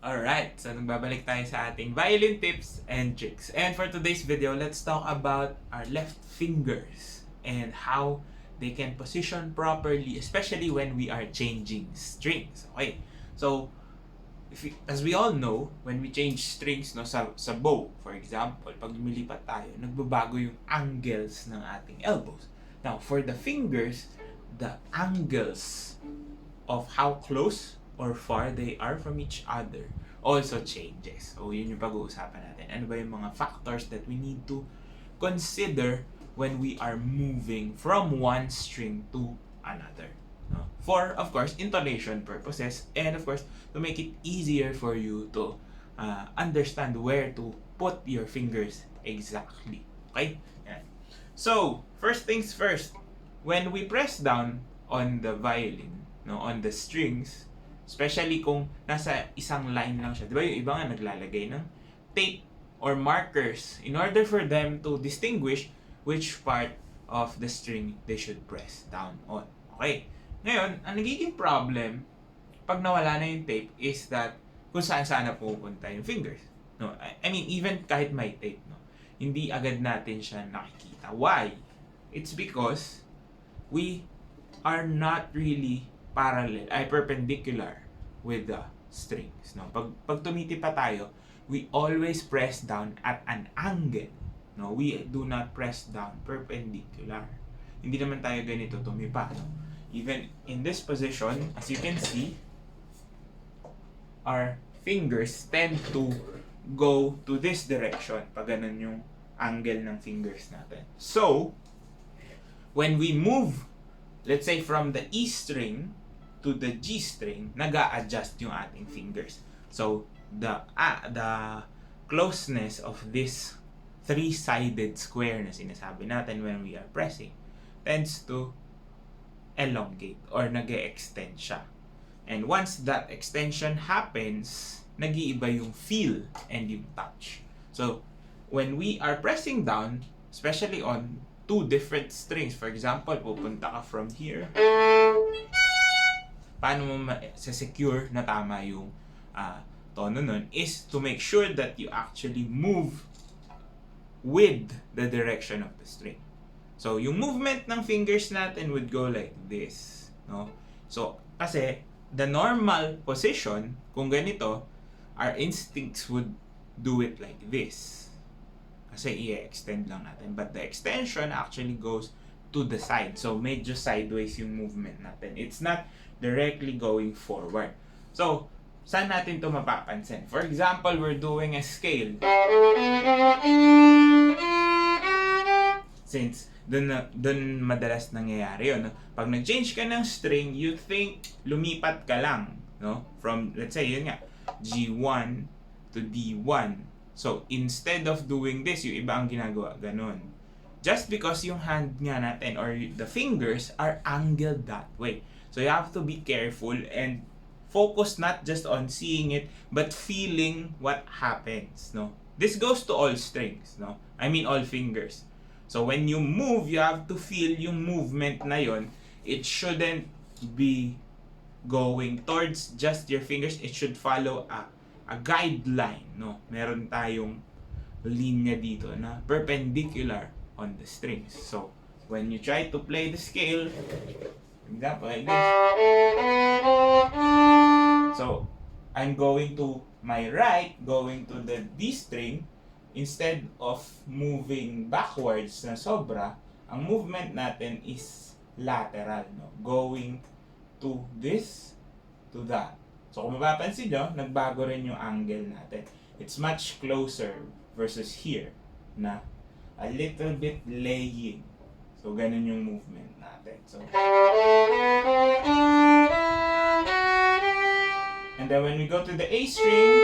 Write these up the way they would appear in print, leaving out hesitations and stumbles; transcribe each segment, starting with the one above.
Alright, so nagbabalik tayo sa ating violin tips and tricks. And for today's video, let's talk about our left fingers and how they can position properly, especially when we are changing strings. Okay, so as we all know, when we change strings sa bow, for example, pag lumilipat tayo, nagbabago yung angles ng ating elbows. Now, for the fingers, the angles of how close or far they are from each other also changes. So, yun yung pag-uusapan natin. Ano ba yung mga factors that we need to consider when we are moving from one string to another? No? For, of course, intonation purposes, and of course, to make it easier for you to understand where to put your fingers exactly. Okay? Yan. So, first things first, when we press down on the violin, no, on the strings, especially kung nasa isang line lang siya. Di ba yung iba nga naglalagay ng tape or markers in order for them to distinguish which part of the string they should press down on. Okay. Ngayon, ang nagiging problem pag nawala na yung tape is that kung saan-saan na pupunta yung fingers. No? I mean, even kahit may tape, no? Hindi agad natin siya nakikita. Why? It's because we are not really perpendicular with the strings. No? Pag tumitipa tayo, we always press down at an angle. No? We do not press down perpendicular. Hindi naman tayo ganito tumipa. No? Even in this position, as you can see, our fingers tend to go to this direction. Pag ganun yung angle ng fingers natin. So, when we move, let's say from the E string to the G string, nag-a-adjust yung ating fingers. So, the closeness of this three-sided square na sinasabi natin when we are pressing tends to elongate or nag-e-extend siya. And once that extension happens, nag-iiba yung feel and yung touch. So, when we are pressing down, especially on two different strings, for example, pupunta ka from here, paano mo ma-secure na tama yung tono nun is to make sure that you actually move with the direction of the string. So, yung movement ng fingers natin would go like this, no? So, kasi the normal position, kung ganito, our instincts would do it like this. Kasi i-extend lang natin. But the extension actually goes to the side. So, medyo sideways yung movement natin. It's not directly going forward. So, saan natin to mapapansin? For example, we're doing a scale. Since dun madalas nangyayari yun. No? Pag nag-change ka ng string, you think lumipat ka lang. No? From, let's say, yun nga, G1 to D1. So, instead of doing this, yung iba ang ginagawa, ganun. Just because yung hand nga natin or the fingers are angled that way. So, you have to be careful and focus not just on seeing it, but feeling what happens, no? This goes to all strings, no? I mean, all fingers. So, when you move, you have to feel yung movement na yon. It shouldn't be going towards just your fingers. It should follow a guideline, no? Meron tayong linya dito na perpendicular on the strings. So, when you try to play the scale, for example, like this. So, I'm going to my right, going to the D string, instead of moving backwards na sobra, ang movement natin is lateral, no? Going to this, to that. So, kung mapapansin nyo, nagbago rin yung angle natin. It's much closer versus here na a little bit laying. So, ganun yung movement natin. So, and then when we go to the A string,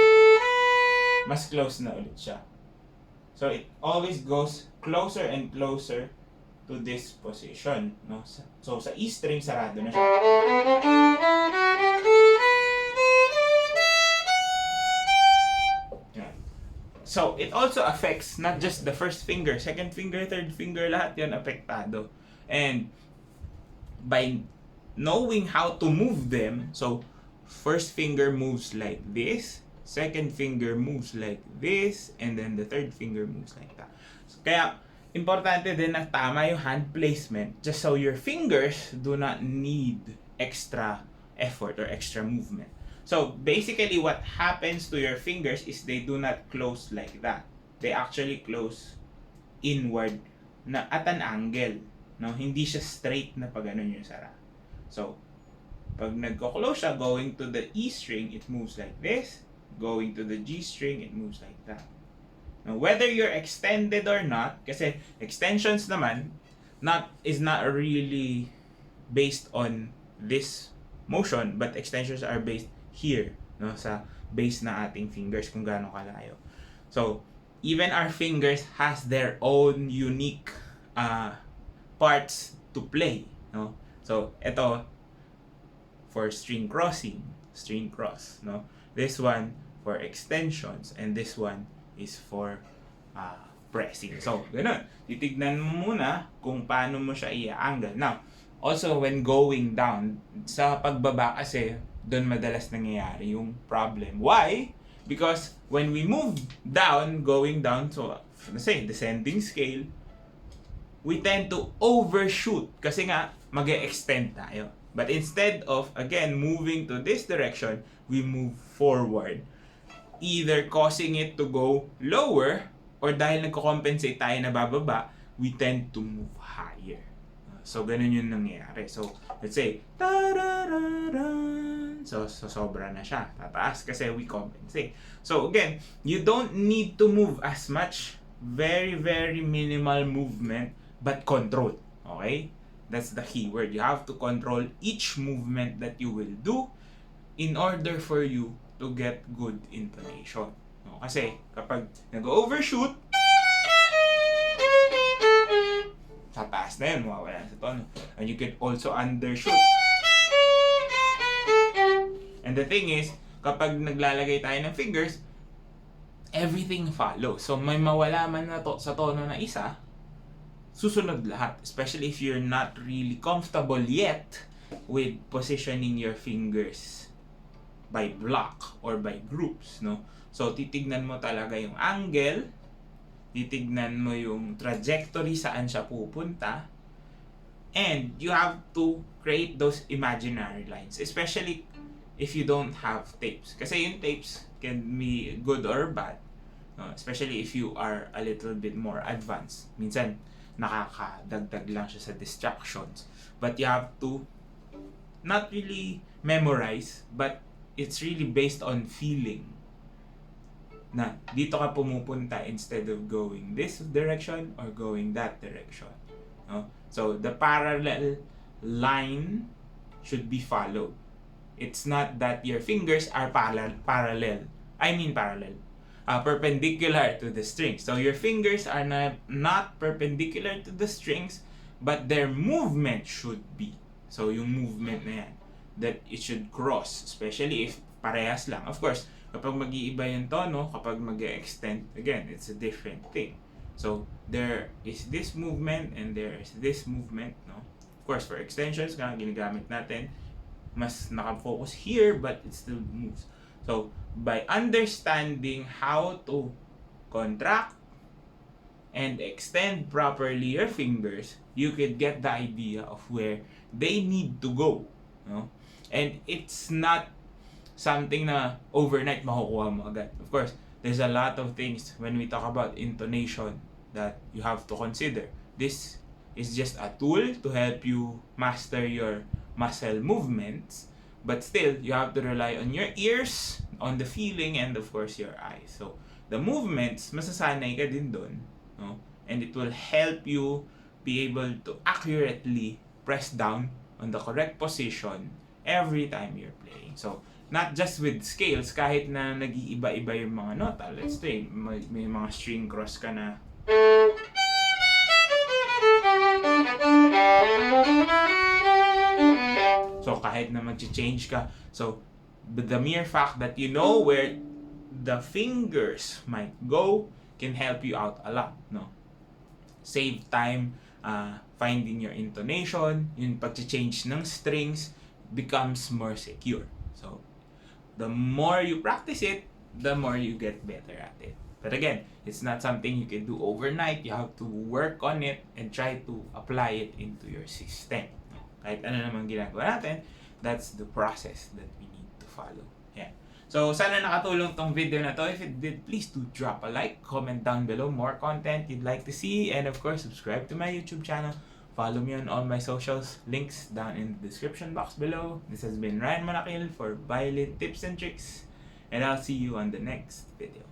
mas close na ulit siya. So, it always goes closer and closer to this position. No? So, sa E string, sarado na siya. So, it also affects not just the first finger, second finger, third finger, lahat yan apektado. And by knowing how to move them, so first finger moves like this, second finger moves like this, and then the third finger moves like that. So, kaya, importante din na tama yung hand placement just so your fingers do not need extra effort or extra movement. So, basically, what happens to your fingers is they do not close like that. They actually close inward na at an angle. No? Hindi siya straight na pag ganun yung sara. So, pag nagko-close siya, going to the E string, it moves like this. Going to the G string, it moves like that. Now, whether you're extended or not, kasi extensions naman is not really based on this motion, but extensions are based here, no, sa base na ating fingers kung gaano kalayo. So, even our fingers has their own unique parts to play, no? So, ito for string crossing, string cross, no? This one for extensions, and this one is for pressing. So, ganun. Titignan mo muna kung paano mo siya i-angle. Now, also when going down, sa pagbaba kasi, doon madalas nangyayari yung problem. Why? Because when we move down, going down, so, let's say, descending scale, we tend to overshoot kasi nga, mag-e-extend tayo. But instead of, again, moving to this direction, we move forward. Either causing it to go lower, or dahil nagko-compensate tayo na bababa, we tend to move higher. So, ganun yung nangyayari. So, let's say, so sobra na siya. Tataas kasi we compensate. So, again, you don't need to move as much. Very, very minimal movement, but control. Okay? That's the key word. You have to control each movement that you will do in order for you to get good intonation. No? Kasi kapag nag-overshoot, sa taas na yun, mawawala sa tono. And you can also undershoot. And the thing is, kapag naglalagay tayo ng fingers, everything follows. So may mawala man na sa tono na isa, susunod lahat, especially if you're not really comfortable yet with positioning your fingers by block or by groups, no? So titignan mo talaga yung angle, titignan mo yung trajectory saan siya pupunta, and you have to create those imaginary lines, especially if you don't have tapes. Kasi yung tapes can be good or bad, no? Especially if you are a little bit more advanced. Minsan nakakadagdag lang siya sa distractions. But you have to not really memorize, but it's really based on feeling. Na dito ka pumupunta instead of going this direction or going that direction. No? So the parallel line should be followed. It's not that your fingers are parallel. Perpendicular to the strings. So your fingers are not perpendicular to the strings, but their movement should be. So yung movement na yan, that it should cross, especially if parehas lang. Of course, kapag mag-iiba yung tono, kapag mag-extend, again, it's a different thing. So there is this movement and there is this movement, no? Of course, for extensions, ginagamit natin, mas nakafocus here, but it still moves. So, by understanding how to contract and extend properly your fingers, you could get the idea of where they need to go. No? And it's not something na overnight makukuha mo agad. Of course, there's a lot of things when we talk about intonation that you have to consider. This is just a tool to help you master your muscle movements. But still, you have to rely on your ears, on the feeling, and of course, your eyes. So, the movements, masasanay ka din dun. No? And it will help you be able to accurately press down on the correct position every time you're playing. So, not just with scales, kahit na nag-iiba-iba yung mga nota. Let's say, may mga string cross ka na. So, kahit na mag-change ka. So, the mere fact that you know where the fingers might go can help you out a lot, no? Save time finding your intonation, yung pag-change ng strings becomes more secure. So, the more you practice it, the more you get better at it. But again, it's not something you can do overnight. You have to work on it and try to apply it into your system. Kahit ano naman ginagawa natin, that's the process that we need to follow. Yeah. So, sana nakatulong tong video na to. If it did, please do drop a like, comment down below more content you'd like to see, and of course, subscribe to my YouTube channel. Follow me on all my socials, links down in the description box below. This has been Ryan Monakil for Violin Tips and Tricks, and I'll see you on the next video.